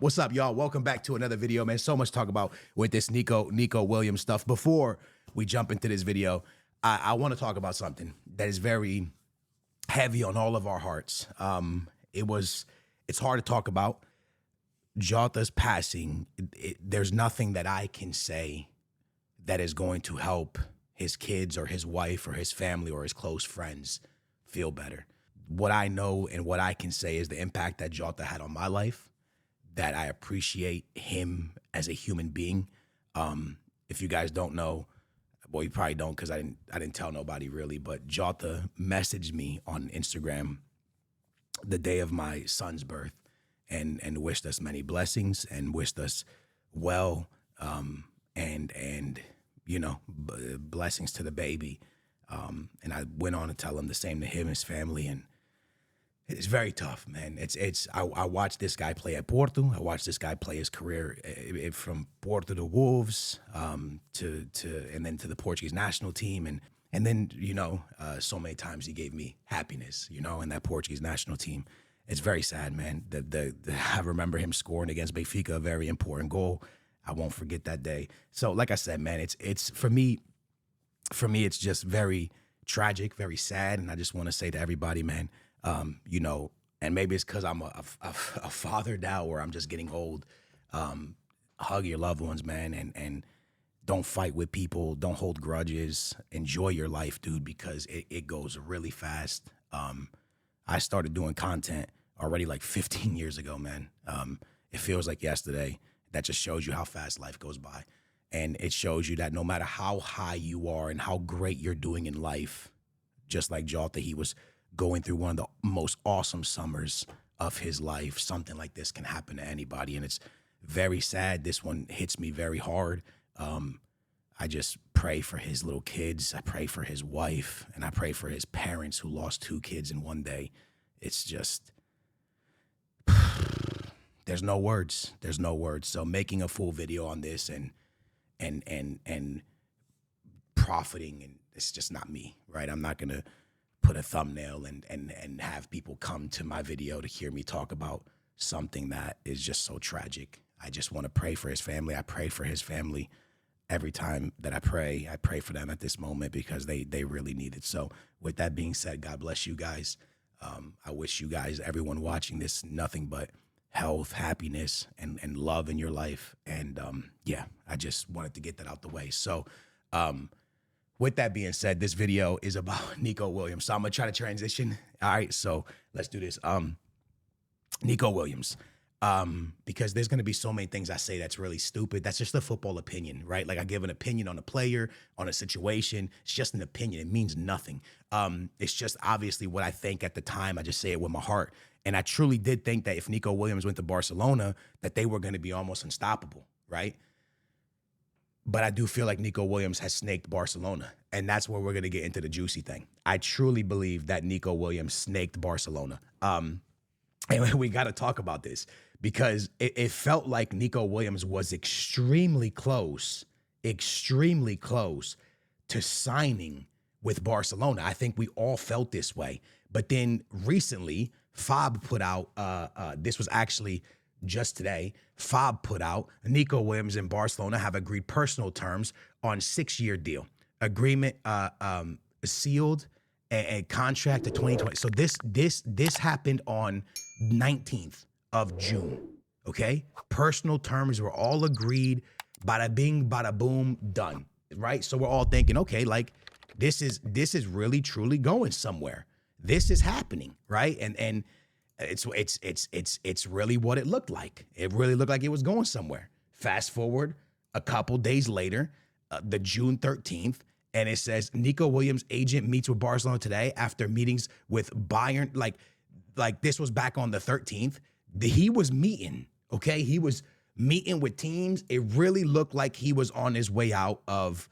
What's up, y'all? Welcome back to another video, man. So much to talk about with this Nico Williams stuff. Before we jump into this video, I want to talk about something that is very heavy on all of our hearts. It's hard to talk about. Jota's passing, there's nothing that I can say that is going to help his kids or his wife or his family or his close friends feel better. What I know and what I can say is the impact that Jota had on my life, that I appreciate him as a human being. If you guys don't know, well, you probably don't because I didn't tell nobody really, but Jota messaged me on Instagram the day of my son's birth and wished us many blessings and wished us well, and you know, blessings to the baby. And I went on to tell him the same to him and his family, and it's very tough, man. I watched this guy play at Porto. I watched this guy play his career from Porto to Wolves, and then to the Portuguese national team, and then so many times he gave me happiness, in that Portuguese national team. It's very sad, man. I remember him scoring against Benfica, a very important goal. I won't forget that day. So, like I said, man, it's for me, it's just very tragic, very sad, and I just want to say to everybody, man. And maybe it's because I'm a father now, or I'm just getting old. Hug your loved ones, man, and don't fight with people. Don't hold grudges. Enjoy your life, dude, because it goes really fast. I started doing content already like 15 years ago, man. It feels like yesterday. That just shows you how fast life goes by. And it shows you that no matter how high you are and how great you're doing in life, just like Jota, he was going through one of the most awesome summers of his life. Something like this can happen to anybody, and it's very sad. This one hits me very hard. I just pray for his little kids. I pray for his wife, and I pray for his parents who lost 2 kids in one day. It's just, there's no words. There's no words. So making a full video on this and profiting, and it's just not me, right? I'm not gonna put a thumbnail and have people come to my video to hear me talk about something that is just so tragic. I just want to pray for his family. I pray for his family every time that I pray for them at this moment because they really need it. So with that being said, God bless you guys. I wish you guys, everyone watching this, nothing but health, happiness, and love in your life. And yeah, I just wanted to get that out the way. So with that being said, this video is about Nico Williams. So I'm going to try to transition. All right, so let's do this. Nico Williams, because there's going to be so many things I say that's really stupid. That's just a football opinion, right? Like I give an opinion on a player, on a situation. It's just an opinion. It means nothing. It's just obviously what I think at the time. I just say it with my heart. And I truly did think that if Nico Williams went to Barcelona, that they were going to be almost unstoppable, right? But I do feel like Nico Williams has snaked Barcelona, and that's where we're going to get into the juicy thing. I truly believe that Nico Williams snaked Barcelona. And we got to talk about this because it felt like Nico Williams was extremely close to signing with Barcelona. I think we all felt this way. But then recently, Fob put out, this was actually just today, Fob put out, Nico Williams and Barcelona have agreed personal terms on 6-year deal. Agreement sealed and contract to 2020. So this happened on 19th of June, okay? Personal terms were all agreed, bada bing, bada boom, done, right? So we're all thinking, okay, like this is really truly going somewhere. This is happening, right? And it's really what it looked like. It really looked like it was going somewhere. Fast forward a couple days later, the June 13th, and it says Nico Williams' agent meets with Barcelona today after meetings with Bayern. Like this was back on the 13th. He was meeting, okay? He was meeting with teams. It really looked like he was on his way out of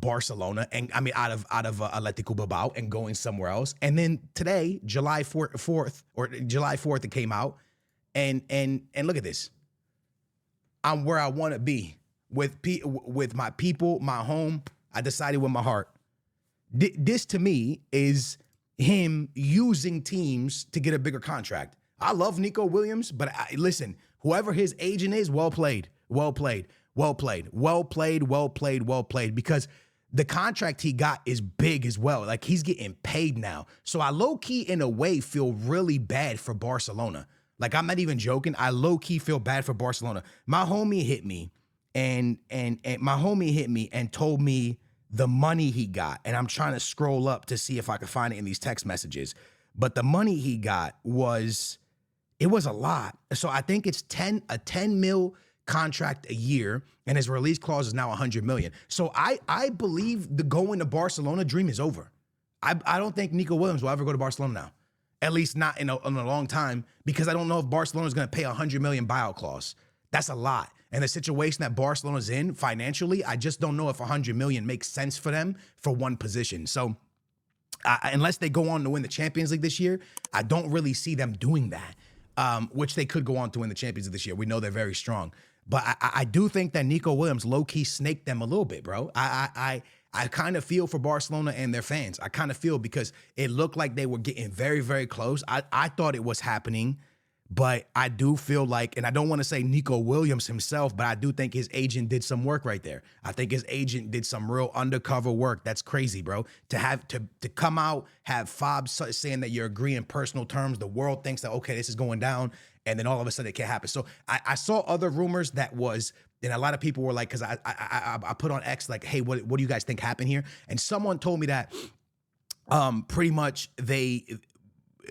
Barcelona, and I mean out of Atletico Bilbao and going somewhere else. And then today, July 4th, it came out, and look at this. I'm where I want to be with my people, my home. I decided with my heart. This to me is him using teams to get a bigger contract. I love Nico Williams, but listen, whoever his agent is, well played, well played, well played, well played, well played, well played, because the contract he got is big as well. Like, he's getting paid now. So I low-key, in a way, feel really bad for Barcelona. Like, I'm not even joking. I low-key feel bad for Barcelona. My homie hit me, and my homie hit me and told me the money he got. And I'm trying to scroll up to see if I can find it in these text messages. But the money he got was a lot. So I think it's a 10 mil contract a year, and his release clause is now 100 million. So I believe the going to Barcelona dream is over. I don't think Nico Williams will ever go to Barcelona now, at least not in a long time, because I don't know if Barcelona is going to pay 100 million buyout clause. That's a lot. And the situation that Barcelona's in financially, I just don't know if 100 million makes sense for them for one position. So unless they go on to win the Champions League this year, I don't really see them doing that, which they could go on to win the Champions League this year. We know they're very strong. But I do think that Nico Williams low-key snaked them a little bit, bro. I kind of feel for Barcelona and their fans. I kind of feel, because it looked like they were getting very, very close. I thought it was happening, but I do feel like, and I don't want to say Nico Williams himself, but I do think his agent did some work right there. I think his agent did some real undercover work. That's crazy, bro. To come out, have Fob saying that you're agreeing personal terms. The world thinks that, okay, this is going down, and then all of a sudden it can't happen. So I saw other rumors that was, and a lot of people were like, because I put on X like, hey, what do you guys think happened here? And someone told me that pretty much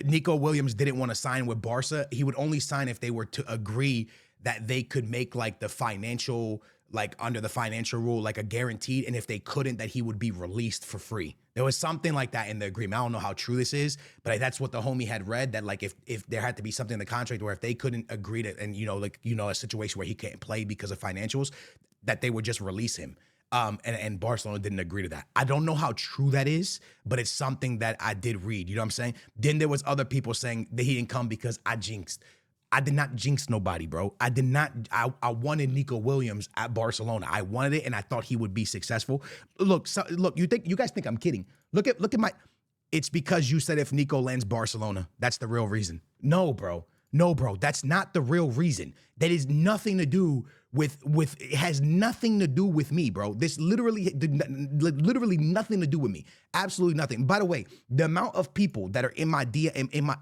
Nico Williams didn't want to sign with Barca. He would only sign if they were to agree that they could make like the financial, like under the financial rule, like a guaranteed. And if they couldn't, that he would be released for free. There was something like that in the agreement. I don't know how true this is, but that's what the homie had read, that like if there had to be something in the contract where if they couldn't agree to, and a situation where he can't play because of financials, that they would just release him. And Barcelona didn't agree to that. I don't know how true that is, but it's something that I did read. You know what I'm saying? Then there was other people saying that he didn't come because I jinxed. I did not jinx nobody, bro. I did not. I wanted Nico Williams at Barcelona. I wanted it, and I thought he would be successful. Look. You guys think I'm kidding? Look at my. It's because you said if Nico lands Barcelona, that's the real reason. No, bro. That's not the real reason. That is nothing to do with. It has nothing to do with me, bro. This literally nothing to do with me. Absolutely nothing. By the way, the amount of people that are in my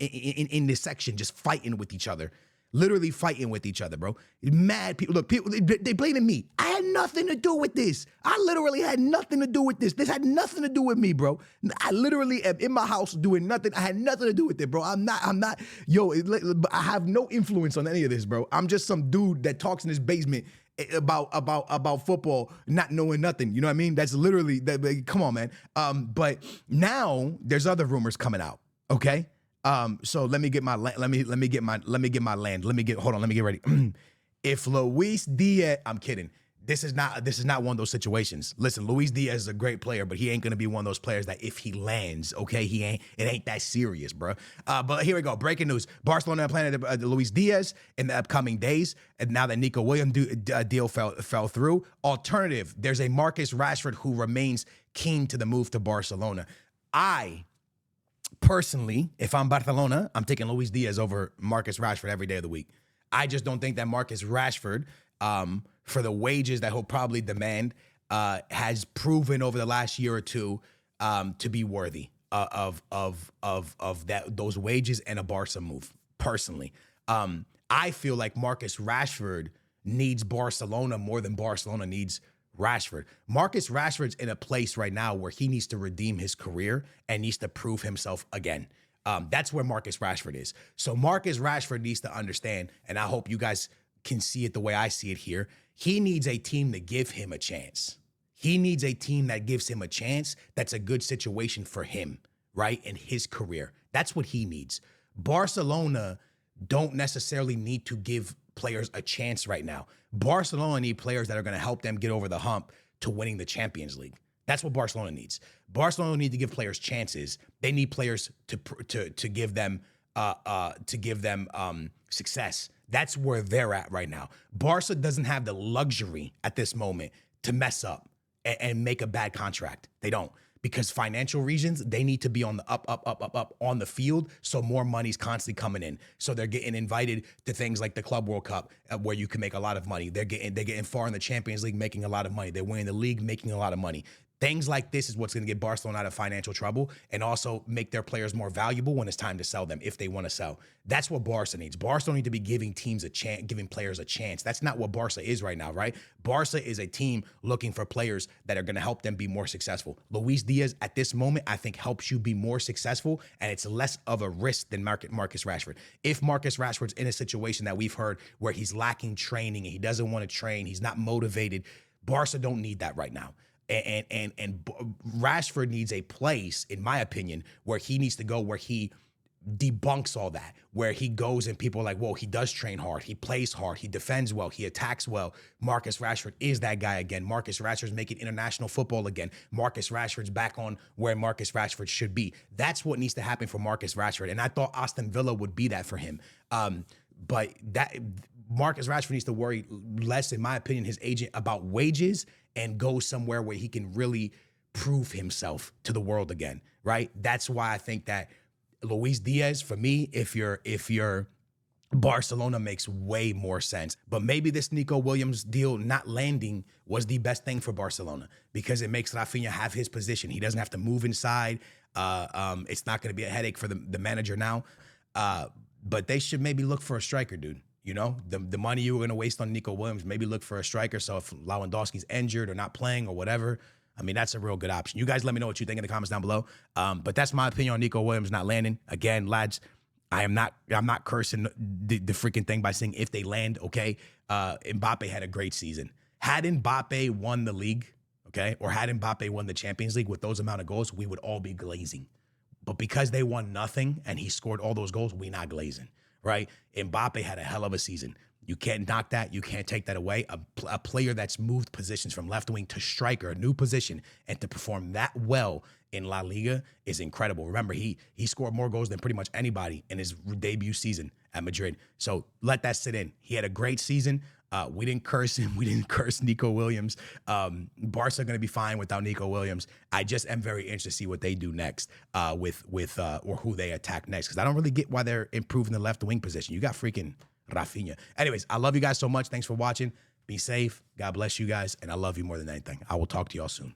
in this section just fighting with each other. Literally fighting with each other, bro. Mad people. Look, people, they blaming me. I had nothing to do with this. I literally had nothing to do with this. This had nothing to do with me, bro. I literally am in my house doing nothing. I had nothing to do with it, bro. I'm not, yo, I have no influence on any of this, bro. I'm just some dude that talks in his basement about football, not knowing nothing. You know what I mean? That's literally, come on, man. But now there's other rumors coming out, okay? So let me get my land. Let me get my land. Hold on. Let me get ready. If Luis Diaz, I'm kidding. This is not one of those situations. Listen, Luis Diaz is a great player, but he ain't gonna be one of those players that if he lands, okay, it ain't that serious, bro. But here we go. Breaking news: Barcelona planning Luis Diaz in the upcoming days, and now that Nico Williams deal fell through. Alternative: there's a Marcus Rashford who remains keen to the move to Barcelona. Personally, if I'm Barcelona, I'm taking Luis Diaz over Marcus Rashford every day of the week. I just don't think that Marcus Rashford, for the wages that he'll probably demand, has proven over the last year or two to be worthy of those wages and a Barca move. Personally, I feel like Marcus Rashford needs Barcelona more than Barcelona needs Rashford. Marcus Rashford's in a place right now where he needs to redeem his career and needs to prove himself again. That's where Marcus Rashford is. So Marcus Rashford needs to understand, and I hope you guys can see it the way I see it here. He needs a team to give him a chance. He needs a team that gives him a chance that's a good situation for him, right? In his career. That's what he needs. Barcelona don't necessarily need to give players a chance right now. Barcelona need players that are going to help them get over the hump to winning the Champions League. That's what Barcelona needs. Barcelona need to give players chances. They need players to give them success. That's where they're at right now. Barca doesn't have the luxury at this moment to mess up and make a bad contract. They don't, because financial reasons, they need to be on the up on the field. So more money's constantly coming in. So they're getting invited to things like the Club World Cup, where you can make a lot of money. They're getting far in the Champions League, making a lot of money. They're winning the league, making a lot of money. Things like this is what's going to get Barcelona out of financial trouble and also make their players more valuable when it's time to sell them, if they want to sell. That's what Barca needs. Barca don't need to be giving teams a chance, giving players a chance. That's not what Barca is right now, right? Barca is a team looking for players that are going to help them be more successful. Luis Diaz, at this moment, I think helps you be more successful, and it's less of a risk than Marcus Rashford. If Marcus Rashford's in a situation that we've heard where he's lacking training and he doesn't want to train, he's not motivated, Barca don't need that right now. And Rashford needs a place, in my opinion, where he needs to go, where he debunks all that, where he goes and people are like, whoa, he does train hard, he plays hard, he defends well, he attacks well. Marcus Rashford is that guy again. Marcus Rashford's making international football again. Marcus Rashford's back on where Marcus Rashford should be. That's what needs to happen for Marcus Rashford. And I thought Aston Villa would be that for him. But that Marcus Rashford needs to worry less, in my opinion, his agent, about wages and go somewhere where he can really prove himself to the world again, right? That's why I think that Luis Diaz, for me, if you're Barcelona, makes way more sense. But maybe this Nico Williams deal not landing was the best thing for Barcelona because it makes Rafinha have his position. He doesn't have to move inside. It's not going to be a headache for the manager now. But they should maybe look for a striker, dude. You know, the money you were going to waste on Nico Williams, maybe look for a striker. So if Lewandowski's injured or not playing or whatever, I mean, that's a real good option. You guys let me know what you think in the comments down below. But that's my opinion on Nico Williams not landing. Again, lads, I'm not cursing the freaking thing by saying if they land, okay. Mbappe had a great season. Had Mbappe won the league, okay, or had Mbappe won the Champions League with those amount of goals, we would all be glazing. But because they won nothing and he scored all those goals, we not glazing. Right? Mbappe had a hell of a season. You can't knock that. You can't take that away. A player that's moved positions from left wing to striker, a new position, and to perform that well in La Liga is incredible. Remember, he scored more goals than pretty much anybody in his debut season at Madrid. So let that sit in. He had a great season. We didn't curse him. We didn't curse Nico Williams. Barca are going to be fine without Nico Williams. I just am very interested to see what they do next with or who they attack next, because I don't really get why they're improving the left wing position. You got freaking Rafinha. Anyways, I love you guys so much. Thanks for watching. Be safe. God bless you guys. And I love you more than anything. I will talk to y'all soon.